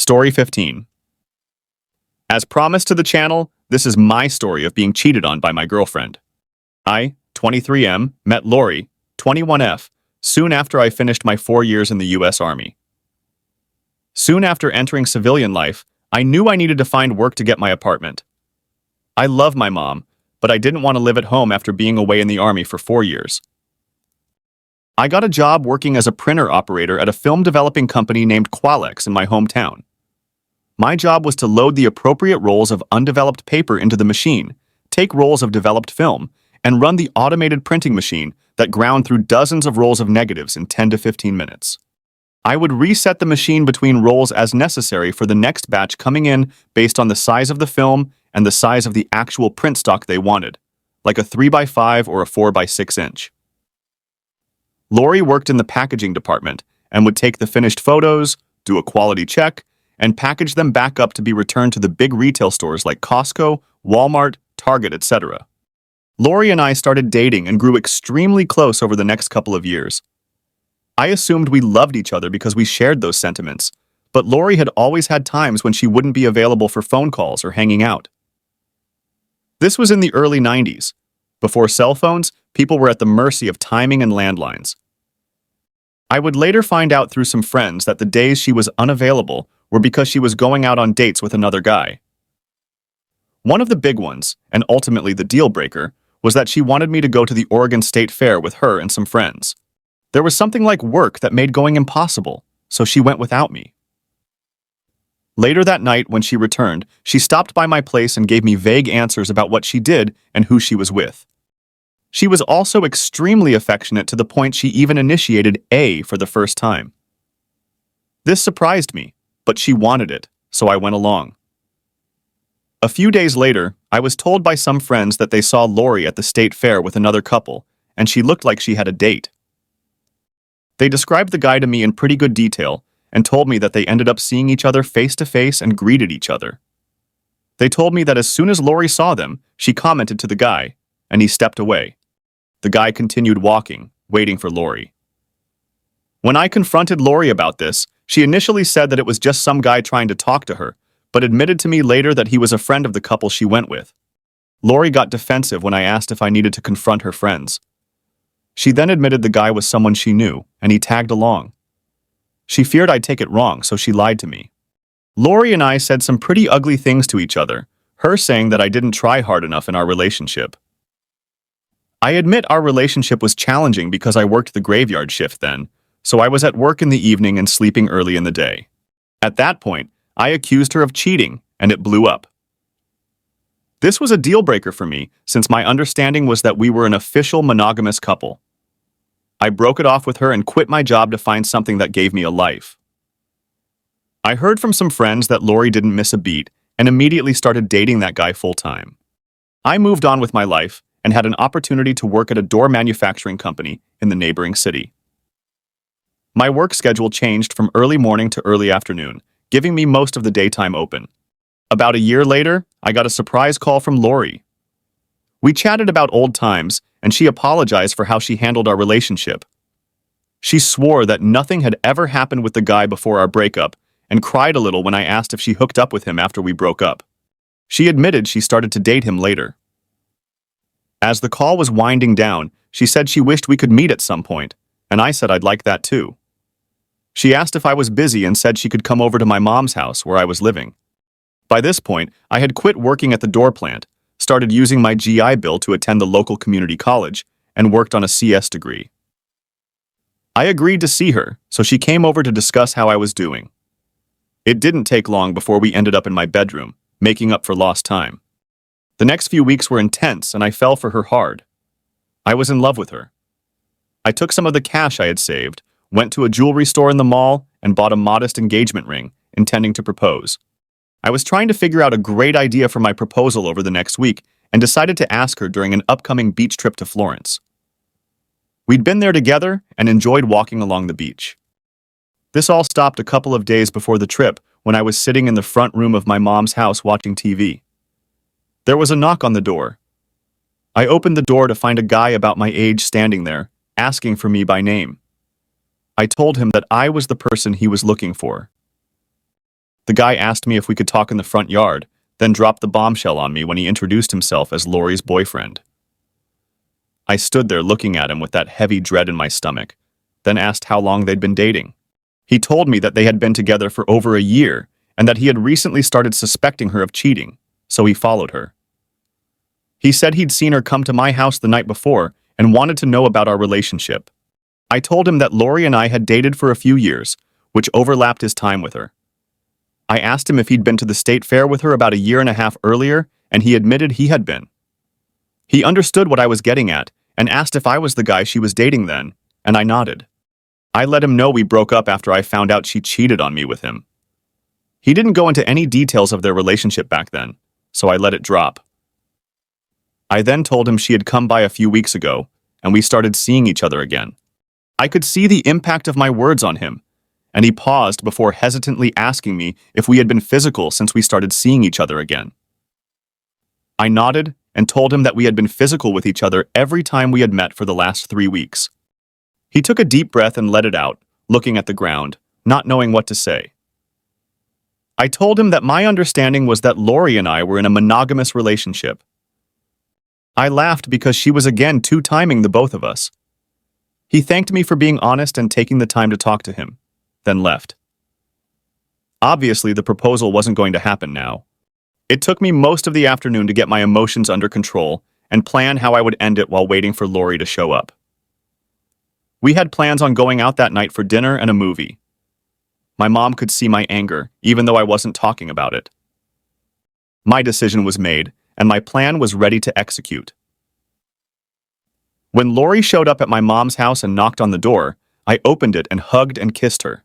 Story 15. As promised to the channel, this is my story of being cheated on by my girlfriend. I, 23M, met Lori, 21F, soon after I finished my 4 years in the U.S. Army. Soon after entering civilian life, I knew I needed to find work to get my apartment. I love my mom, but I didn't want to live at home after being away in the Army for 4 years. I got a job working as a printer operator at a film developing company named Qualex in my hometown. My job was to load the appropriate rolls of undeveloped paper into the machine, take rolls of developed film, and run the automated printing machine that ground through dozens of rolls of negatives in 10 to 15 minutes. I would reset the machine between rolls as necessary for the next batch coming in based on the size of the film and the size of the actual print stock they wanted, like a 3x5 or a 4x6 inch. Lori worked in the packaging department and would take the finished photos, do a quality check, and package them back up to be returned to the big retail stores like Costco, Walmart, Target, etc. Lori and I started dating and grew extremely close over the next couple of years. I assumed we loved each other because we shared those sentiments, but Lori had always had times when she wouldn't be available for phone calls or hanging out. This was in the early 90s. Before cell phones, people were at the mercy of timing and landlines. I would later find out through some friends that the days she was unavailable were because she was going out on dates with another guy. One of the big ones, and ultimately the deal breaker, was that she wanted me to go to the Oregon State Fair with her and some friends. There was something like work that made going impossible, so she went without me. Later that night, when she returned, she stopped by my place and gave me vague answers about what she did and who she was with. She was also extremely affectionate to the point she even initiated A for the first time. This surprised me, but she wanted it, so I went along. A few days later, I was told by some friends that they saw Lori at the state fair with another couple, and she looked like she had a date. They described the guy to me in pretty good detail and told me that they ended up seeing each other face to face and greeted each other. They told me that as soon as Lori saw them, she commented to the guy, and he stepped away. The guy continued walking, waiting for Lori. When I confronted Lori about this, she initially said that it was just some guy trying to talk to her, but admitted to me later that he was a friend of the couple she went with. Lori got defensive when I asked if I needed to confront her friends. She then admitted the guy was someone she knew, and he tagged along. She feared I'd take it wrong, so she lied to me. Lori and I said some pretty ugly things to each other, her saying that I didn't try hard enough in our relationship. I admit our relationship was challenging because I worked the graveyard shift then, so I was at work in the evening and sleeping early in the day. At that point, I accused her of cheating, and it blew up. This was a deal breaker for me, since my understanding was that we were an official monogamous couple. I broke it off with her and quit my job to find something that gave me a life. I heard from some friends that Lori didn't miss a beat and immediately started dating that guy full-time. I moved on with my life and had an opportunity to work at a door manufacturing company in the neighboring city. My work schedule changed from early morning to early afternoon, giving me most of the daytime open. About a year later, I got a surprise call from Lori. We chatted about old times, and she apologized for how she handled our relationship. She swore that nothing had ever happened with the guy before our breakup, and cried a little when I asked if she hooked up with him after we broke up. She admitted she started to date him later. As the call was winding down, she said she wished we could meet at some point, and I said I'd like that too. She asked if I was busy and said she could come over to my mom's house where I was living. By this point, I had quit working at the door plant, started using my GI Bill to attend the local community college, and worked on a CS degree. I agreed to see her, so she came over to discuss how I was doing. It didn't take long before we ended up in my bedroom, making up for lost time. The next few weeks were intense, and I fell for her hard. I was in love with her. I took some of the cash I had saved, went to a jewelry store in the mall, and bought a modest engagement ring, intending to propose. I was trying to figure out a great idea for my proposal over the next week and decided to ask her during an upcoming beach trip to Florence. We'd been there together and enjoyed walking along the beach. This all stopped a couple of days before the trip when I was sitting in the front room of my mom's house watching TV. There was a knock on the door. I opened the door to find a guy about my age standing there, asking for me by name. I told him that I was the person he was looking for. The guy asked me if we could talk in the front yard, then dropped the bombshell on me when he introduced himself as Lori's boyfriend. I stood there looking at him with that heavy dread in my stomach, then asked how long they'd been dating. He told me that they had been together for over a year and that he had recently started suspecting her of cheating, so he followed her. He said he'd seen her come to my house the night before and wanted to know about our relationship. I told him that Lori and I had dated for a few years, which overlapped his time with her. I asked him if he'd been to the state fair with her about a year and a half earlier, and he admitted he had been. He understood what I was getting at and asked if I was the guy she was dating then, and I nodded. I let him know we broke up after I found out she cheated on me with him. He didn't go into any details of their relationship back then, so I let it drop. I then told him she had come by a few weeks ago, and we started seeing each other again. I could see the impact of my words on him, and he paused before hesitantly asking me if we had been physical since we started seeing each other again. I nodded and told him that we had been physical with each other every time we had met for the last 3 weeks. He took a deep breath and let it out, looking at the ground, not knowing what to say. I told him that my understanding was that Lori and I were in a monogamous relationship. I laughed because she was again two-timing the both of us. He thanked me for being honest and taking the time to talk to him, then left. Obviously, the proposal wasn't going to happen now. It took me most of the afternoon to get my emotions under control and plan how I would end it while waiting for Lori to show up. We had plans on going out that night for dinner and a movie. My mom could see my anger, even though I wasn't talking about it. My decision was made, and my plan was ready to execute. When Lori showed up at my mom's house and knocked on the door, I opened it and hugged and kissed her.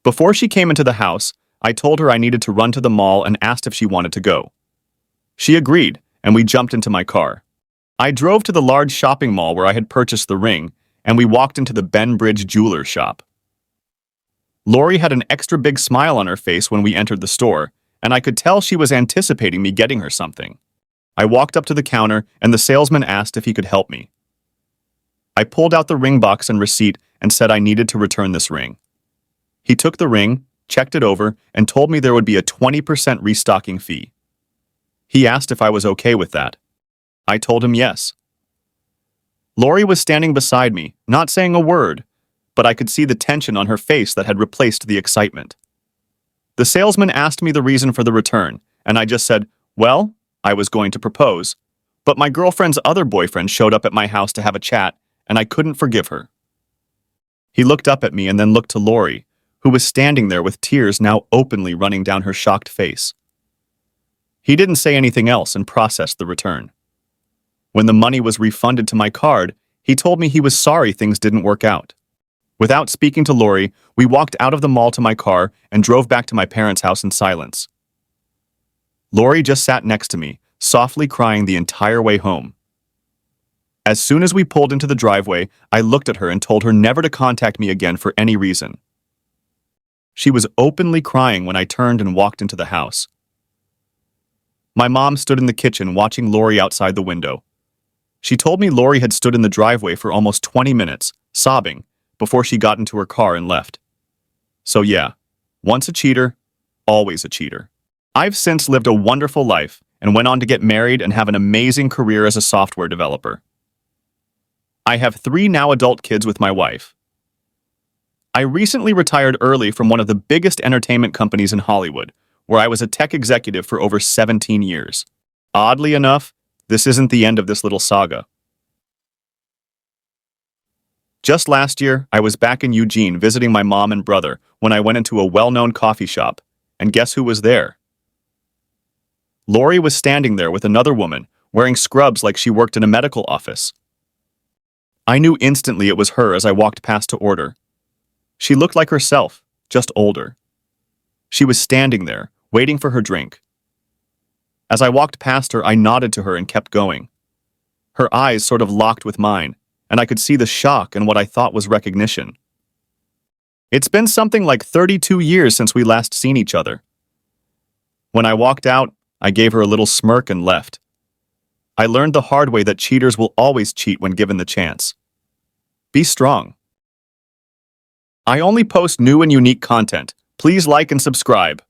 Before she came into the house, I told her I needed to run to the mall and asked if she wanted to go. She agreed, and we jumped into my car. I drove to the large shopping mall where I had purchased the ring, and we walked into the Ben Bridge jeweler's shop. Lori had an extra big smile on her face when we entered the store, and I could tell she was anticipating me getting her something. I walked up to the counter, and the salesman asked if he could help me. I pulled out the ring box and receipt and said I needed to return this ring. He took the ring, checked it over, and told me there would be a 20% restocking fee. He asked if I was okay with that. I told him yes. Lori was standing beside me, not saying a word, but I could see the tension on her face that had replaced the excitement. The salesman asked me the reason for the return, and I just said, well, I was going to propose, but my girlfriend's other boyfriend showed up at my house to have a chat, and I couldn't forgive her. He looked up at me and then looked to Lori, who was standing there with tears now openly running down her shocked face. He didn't say anything else and processed the return. When the money was refunded to my card, he told me he was sorry things didn't work out. Without speaking to Lori, we walked out of the mall to my car and drove back to my parents' house in silence. Lori just sat next to me, softly crying the entire way home. As soon as we pulled into the driveway, I looked at her and told her never to contact me again for any reason. She was openly crying when I turned and walked into the house. My mom stood in the kitchen watching Lori outside the window. She told me Lori had stood in the driveway for almost 20 minutes, sobbing, before she got into her car and left. So yeah, once a cheater, always a cheater. I've since lived a wonderful life and went on to get married and have an amazing career as a software developer. I have 3 now adult kids with my wife. I recently retired early from one of the biggest entertainment companies in Hollywood, where I was a tech executive for over 17 years. Oddly enough, this isn't the end of this little saga. Just last year, I was back in Eugene visiting my mom and brother when I went into a well-known coffee shop, and guess who was there? Lori was standing there with another woman, wearing scrubs like she worked in a medical office. I knew instantly it was her as I walked past to order. She looked like herself, just older. She was standing there, waiting for her drink. As I walked past her, I nodded to her and kept going. Her eyes sort of locked with mine, and I could see the shock and what I thought was recognition. It's been something like 32 years since we last seen each other. When I walked out, I gave her a little smirk and left. I learned the hard way that cheaters will always cheat when given the chance. Be strong. I only post new and unique content. Please like and subscribe.